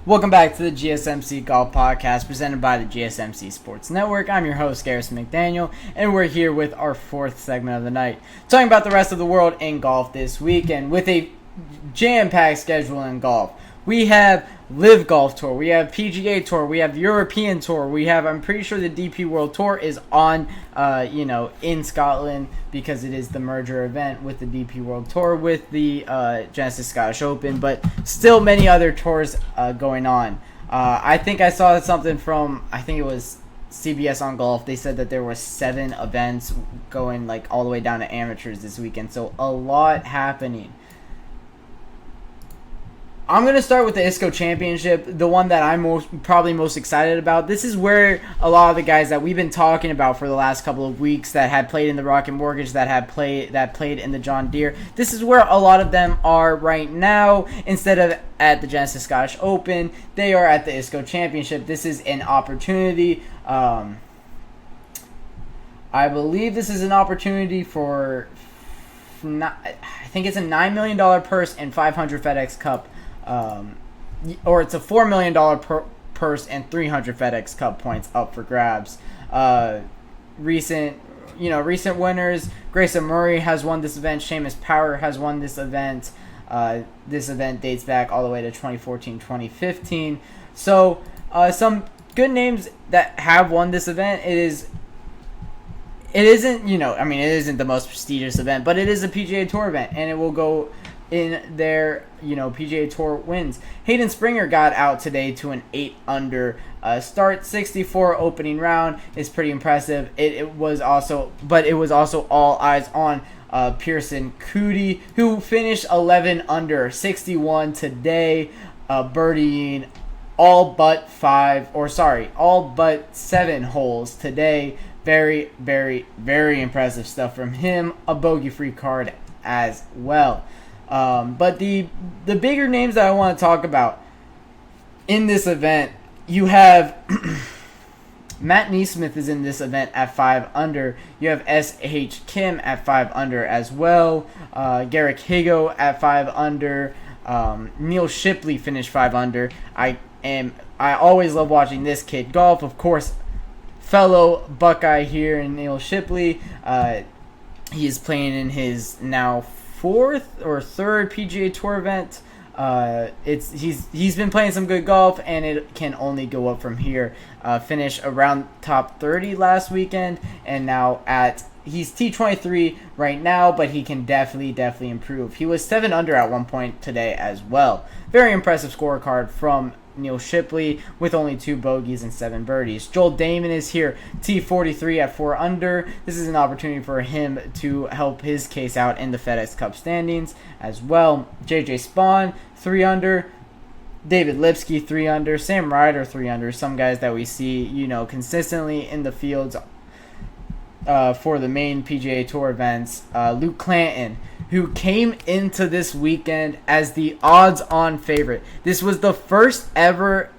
Welcome back to the GSMC Golf Podcast presented by the GSMC Sports Network. I'm your host, GSMcDaniel, and we're here with our fourth segment of the night, talking about the rest of the world in golf this weekend with a jam-packed schedule in golf. We have Live Golf Tour, we have PGA Tour, we have European Tour, we have, I'm pretty sure the DP World Tour is on, in Scotland because it is the merger event with the DP World Tour with the Genesis Scottish Open, but still many other tours going on. I think I saw something from, I think it was CBS on Golf. They said that there were 7 events going like all the way down to amateurs this weekend, so a lot happening. I'm going to start with the ISCO Championship, the one that I'm probably most excited about. This is where a lot of the guys that we've been talking about for the last couple of weeks that had played in the Rocket Mortgage, that played in the John Deere, this is where a lot of them are right now. Instead of at the Genesis Scottish Open, they are at the ISCO Championship. This is an opportunity. I believe this is an opportunity for, I think it's a $9 million purse and 500 FedEx Cup. Or it's a $4 million purse and 300 FedEx Cup points up for grabs. Recent winners: Grayson Murray has won this event. Seamus Power has won this event. This event dates back all the way to 2014-2015. So some good names that have won this event. It isn't the most prestigious event, but it is a PGA Tour event, and it will go in their PGA Tour wins. Hayden Springer got out today to an 8-under start. 64 opening round is pretty impressive. It was also all eyes on Pearson Coody, who finished 11 under 61 today, birdieing all but 7 holes today. Very, very, very impressive stuff from him. A bogey-free card as well. But the bigger names that I want to talk about in this event, you have Matt Neesmith is in this event at 5 under. You have S.H. Kim at 5 under as well. Garrick Higo at 5 under. Neil Shipley finished 5 under. I always love watching this kid golf. Of course, fellow Buckeye here in Neil Shipley. He is playing in his now 4th or 3rd PGA Tour event. He's been playing some good golf, and it can only go up from here. Finished around top 30 last weekend, and now he's T23 right now, but he can definitely improve. He was 7 under at one point today as well. Very impressive scorecard from Neil Shipley with only 2 bogeys and 7 birdies. Joel Damon is here, T43 at 4 under. This is an opportunity for him to help his case out in the FedEx Cup standings as well. JJ Spawn, 3 under. David Lipsky, 3 under. Sam Ryder, 3 under. Some guys that we see, consistently in the fields for the main PGA Tour events. Luke Clanton, who came into this weekend as the odds-on favorite. This was the first ever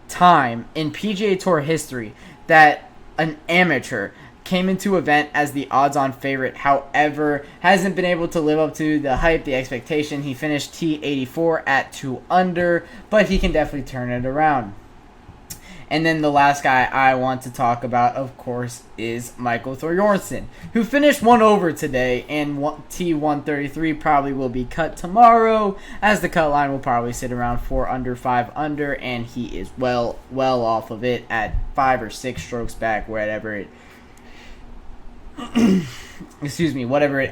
time in PGA Tour history that an amateur came into event as the odds-on favorite. However, hasn't been able to live up to the hype, the expectation. He finished T84 at 2 under, but he can definitely turn it around. And then the last guy I want to talk about, of course, is Michael Thorbjornsen, who finished 1 over today, and T133 probably will be cut tomorrow, as the cut line will probably sit around 4 under, 5 under, and he is well off of it at 5 or 6 strokes back, whatever it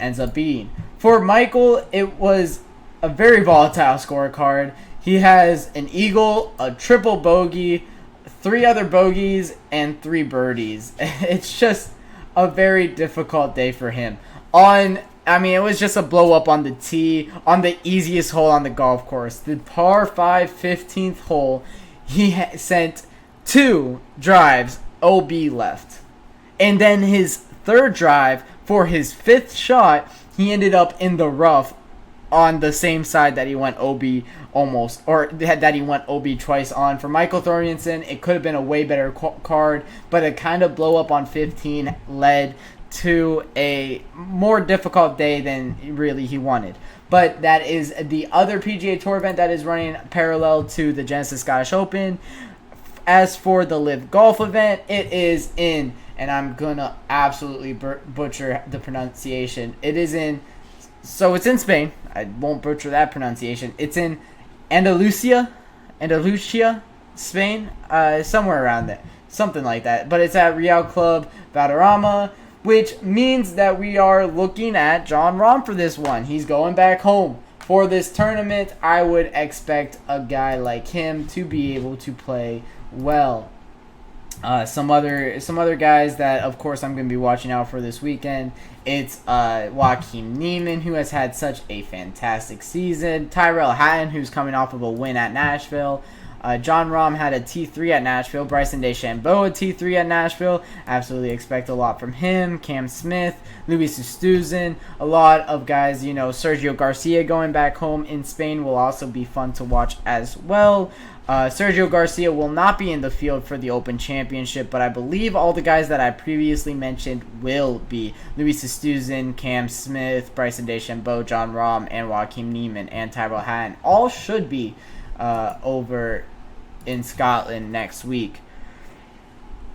ends up being. For Michael, it was a very volatile scorecard. He has an eagle, a triple bogey, 3 other bogeys, and 3 birdies. It's just a very difficult day for him. It was just a blow up on the tee, on the easiest hole on the golf course. The par 5 15th hole, he sent 2 drives, OB left. And then his 3rd drive for his 5th shot, he ended up in the rough on the same side that he went OB almost, or that he went OB twice on. For Michael Thorbjornsen, it could have been a way better card, but a kind of blow up on 15 led to a more difficult day than really he wanted. But that is the other PGA Tour event that is running parallel to the Genesis Scottish Open. As for the Live Golf event, it is in, and I'm going to absolutely butcher the pronunciation. It is in, so it's in Spain. I won't butcher that pronunciation. It's in Andalusia, Spain, somewhere around there. Something like that. But it's at Real Club Valderrama, which means that we are looking at Jon Rahm for this one. He's going back home. For this tournament, I would expect a guy like him to be able to play well. Some other guys that, of course, I'm going to be watching out for this weekend. It's Joaquin Niemann, who has had such a fantastic season. Tyrell Hatton, who's coming off of a win at Nashville. Jon Rahm had a T3 at Nashville. Bryson DeChambeau a T3 at Nashville. Absolutely expect a lot from him. Cam Smith, Luis Oosthuizen, a lot of guys. Sergio Garcia going back home in Spain will also be fun to watch as well. Sergio Garcia will not be in the field for the Open Championship, but I believe all the guys that I previously mentioned will be. Luis Oosthuizen, Cam Smith, Bryson DeChambeau, Jon Rahm, and Joaquin Niemann, and Tyrell Hatton all should be over in Scotland next week.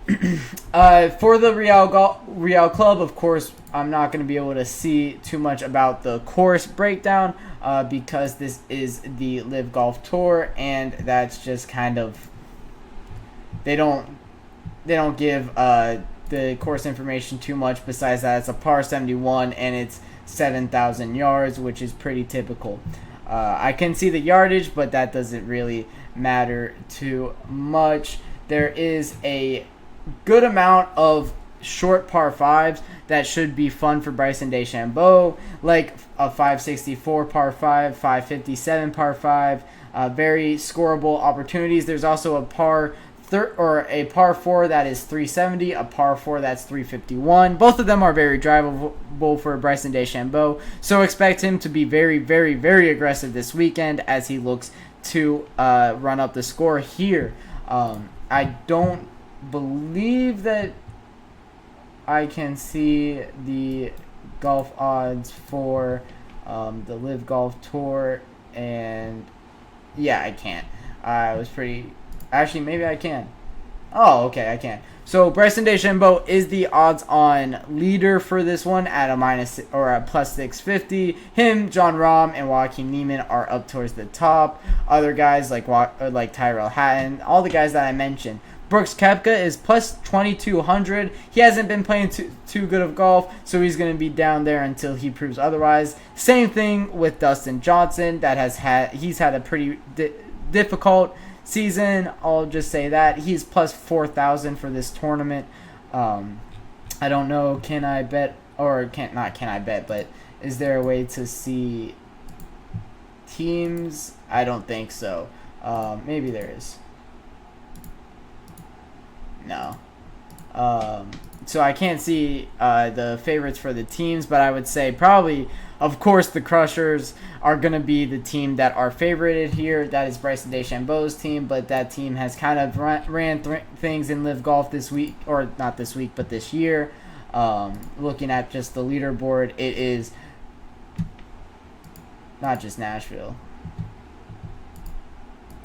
For the Real Club, of course, I'm not going to be able to see too much about the course breakdown because this is the Live Golf Tour, and that's just kind of they don't give the course information too much. Besides that, it's a par 71 and it's 7,000 yards, which is pretty typical. I can see the yardage, but that doesn't really matter too much. There is a good amount of short par 5s that should be fun for Bryson DeChambeau, like a 564 par 5, 557 par 5, very scoreable opportunities. There's also a par 4 that is 370, a par 4 that's 351. Both of them are very drivable for Bryson DeChambeau, so expect him to be very, very, very aggressive this weekend as he looks to run up the score here. I don't believe that I can see the golf odds for the Live Golf Tour, and yeah, I can't. Actually, maybe I can. Oh, okay, I can. So Bryson DeChambeau is the odds-on leader for this one at a plus 650. Him, Jon Rahm, and Joaquin Niemann are up towards the top. Other guys like Tyrell Hatton, all the guys that I mentioned. Brooks Koepka is plus 2,200. He hasn't been playing too good of golf, so he's going to be down there until he proves otherwise. Same thing with Dustin Johnson. He's had a pretty difficult season. I'll just say that he's plus 4,000 for this tournament. I don't know. Can I bet, or not can I bet, but is there a way to see teams? I don't think so. Maybe there is. No. So I can't see the favorites for the teams, but I would say probably, of course, the Crushers are going to be the team that are favorited here. That is Bryson DeChambeau's team, but that team has kind of ran things in Live Golf this week, or not this week, but this year. Looking at just the leaderboard, it is not just Nashville.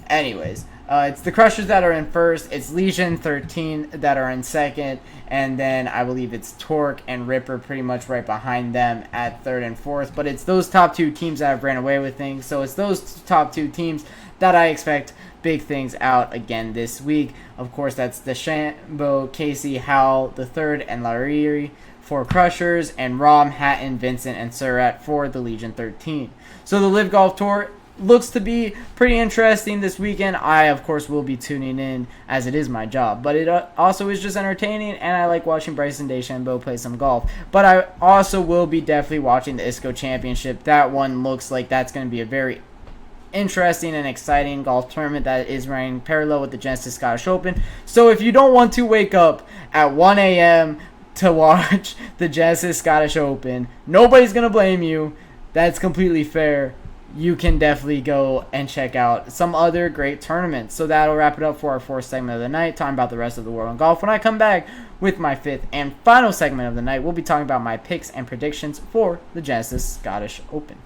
Anyways, it's the Crushers that are in first. It's Legion 13 that are in second. And then I believe it's Torque and Ripper pretty much right behind them at third and fourth. But it's those top two teams that have ran away with things. So it's those top two teams that I expect big things out again this week. Of course, that's DeChambeau, Casey, Howell, the third, and Larry for Crushers. And Rahm, Hatton, Vincent, and Surratt for the Legion 13. So the Live Golf Tour looks to be pretty interesting this weekend. I, of course, will be tuning in as it is my job. But it also is just entertaining, and I like watching Bryson DeChambeau play some golf. But I also will be definitely watching the ISCO Championship. That one looks like that's going to be a very interesting and exciting golf tournament that is running parallel with the Genesis Scottish Open. So if you don't want to wake up at 1 a.m. to watch the Genesis Scottish Open, nobody's going to blame you. That's completely fair. you can definitely go and check out some other great tournaments. So that'll wrap it up for our fourth segment of the night, talking about the rest of the world in golf. When I come back with my fifth and final segment of the night, we'll be talking about my picks and predictions for the Genesis Scottish Open.